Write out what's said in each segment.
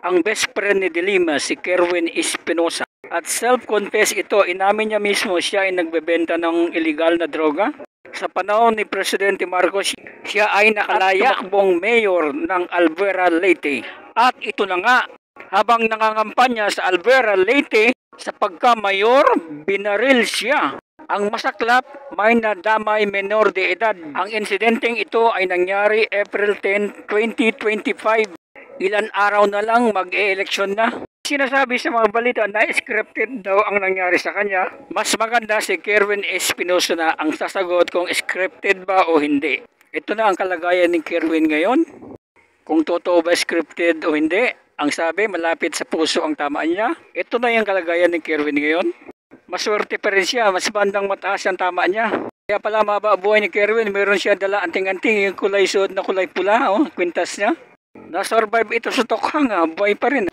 ang best friend ni Dilima, si Kerwin Espinosa. At self-confess ito, inamin niya mismo siya ay nagbebenta ng illegal na droga. Sa panahon ni Presidente Marcos, siya ay nakalaya tumakbong mayor ng Albuera, Leyte. At ito na nga, habang nangangampanya sa Albuera, Leyte, sa pagka-mayor, binaril siya. Ang masaklap, may nadamay menor de edad. Ang insidenteng ito ay nangyari April 10, 2025. Ilan araw na lang mag-e-eleksyon na. Sinasabi sa mga balita na scripted daw ang nangyari sa kanya. Mas maganda si Kerwin Espinosa na ang sasagot kung scripted ba o hindi. Ito na ang kalagayan ni Kerwin ngayon. Kung totoo ba scripted o hindi. Ang sabi, malapit sa puso ang tamaan niya. Ito na yung kalagayan ni Kerwin ngayon. Maswerte pa rin siya, mas bandang mataas ang tama niya. Kaya pala maba buhay ni Kerwin, meron siya dala anting-anting, yung kulay suot na kulay pula, kwintas niya. Na-survive ito sa tokhang, buhay pa rin.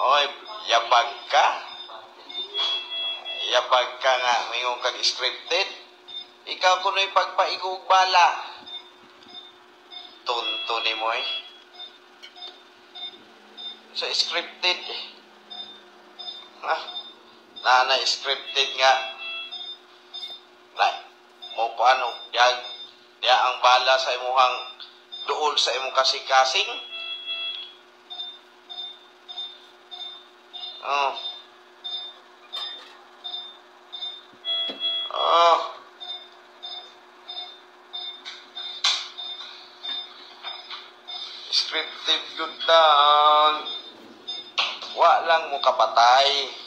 Oy, yapag ka? Yapag ka nga, mayroon kang scripted? Ikaw kuno'y pagpaigog bala. Tunto ni mo eh. So, scripted. Na scripted nga. Mo paano, diya ang bala sa imuhang duol sa imong kasing-kasing. Scripted good down. Wa lang mo kapatay.